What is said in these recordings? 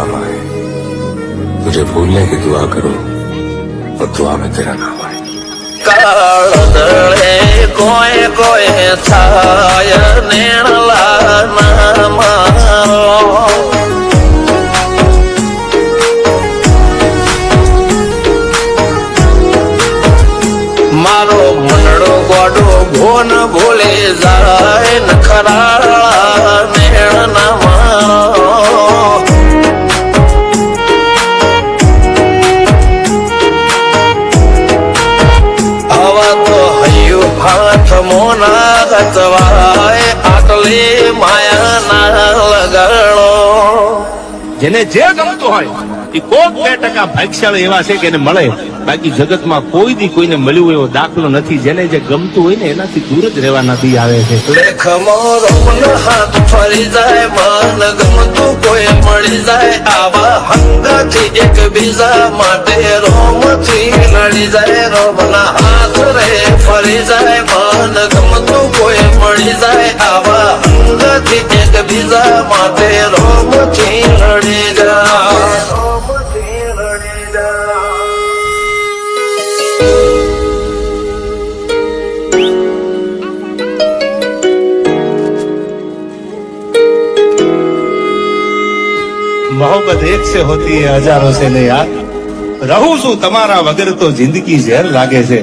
मकाम आए, तुझे भूलने की दुआ करो और दुआ में तेरा नाम आए। કાળદળે કોઈ કોઈ થાય નેણલા ના મારો મારો મનડો ગોડો ભોન ભૂલે જાય નખરાળા નેણ ના મારો હાથ મોના ગતવાય આટલે માયા ના લગાડો। જેને જે ગમતું હોય એ કોક 2% ભાગ્યશાળી એવા છે કે એને મળે, બાકી જગતમાં કોઈ દી કોઈને મળ્યું એવો દાખલો નથી। જેને જે ગમતું હોય ને એનાથી દૂર જ રહેવાના દી આવે છે। લેખમો રોમન હાથ ફરી જાય, મન ગમતું કોઈ મળી જાય, આવા હંગાથી એકબીજા માટે રોમથી લડી જાય। રોમના હાથ રે ફરી જાય, મન ગમતું કોઈ મળી જાય, આવા હંગાથી એકબીજા માટે રોમથી લડી જાય। मोहब्बत एक से होती है हजारों से नहीं यार। रहूं છું તમારા વગર તો જિંદગી ઝેર લાગે છે,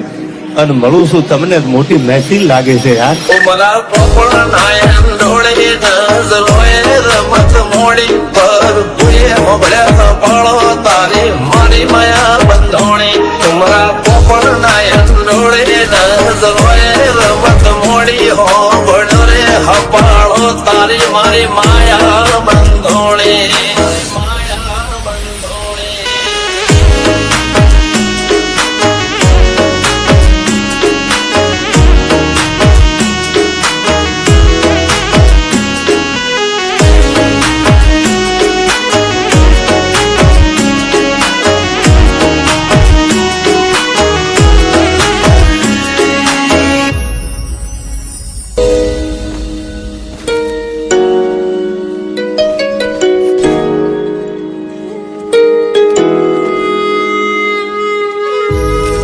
અને મળું છું તમને મોટી મહેફિલ લાગે છે યાર। ઉમરા પોપળ નાયન ડોળે નજરોએ રમત મોડી પર ભૂએ મોબળ્યા પાળો તારી મારી માયા બંધોણી। ઉમરા પોપળ નાયન ડોળે નજરોએ રમત મોડી હો બળો રે હપાળો તારી મારી માયા બંધોણી।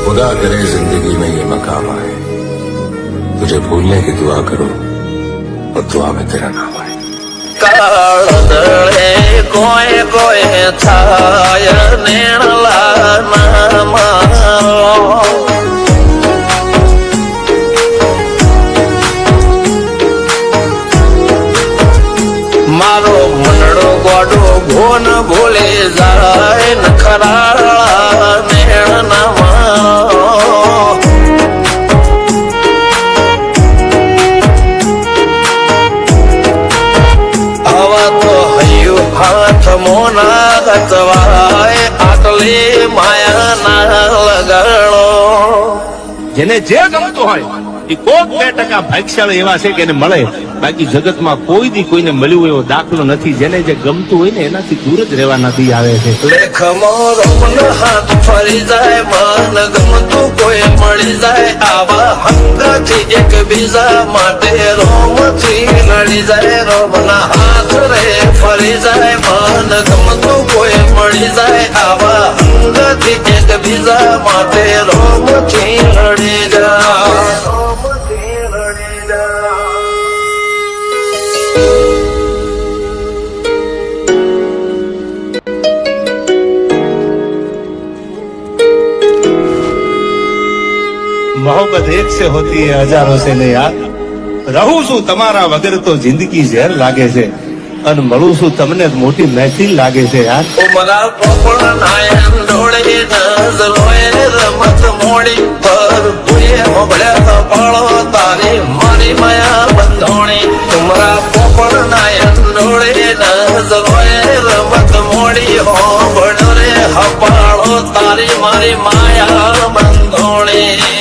खुदा करे जिंदगी में ये मकाम आए, तुझे भूलने की दुआ करो और दुआ में तेरा नाम आए। કાળદળે કોઈ કોઈ થાય નેણલા ના મારો મારો મનડો ગોડો ભોન ભૂલે જાય નખરાળા નેણ ના મારો આવા તો હૈયું હાથ મોના ગતવાય આટલે માયા ના લગાડો। જેને જે ગમતું હોય એ કોક 2% ભાગ્યશાળી એવા છે કે એને મળે, બાકી જગતમાં કોઈ દી કોઈને મળ્યું એવો દાખલો નથી। જેને જે ગમતું હોય ને એનાથી દૂર જ રહેવાના દી આવે છે। લેખમો રોમન હાથ ફરી જાય, મન ગમતું કોઈ મળી જાય, આવા હંગાથી એકબીજા માટે રોમથી લડી જાય। રોમના હાથ રે ફરી જાય, મન ગમતું કોઈ મળી જાય, આવા હંગાથી એકબીજા માટે રોમથી લડી જાય। मोहब्बत एक से होती है हजारों से नहीं यार। रहूं છું તમારા વગર તો જિંદગી ઝેર લાગે છે, અને મળું છું તમને મોટી મહેફિલ લાગે છે યાર। ઉમરા પોપળ નાયન ડોળે નજરોએ રમત મોડી પર ભૂએ મોબળ્યા પાળો તારી મારી માયા બંધોણી। ઉમરા પોપળ નાયન ડોળે નજરોએ રમત મોડી હો બળો રે હપાળો તારી મારી માયા બંધોણી।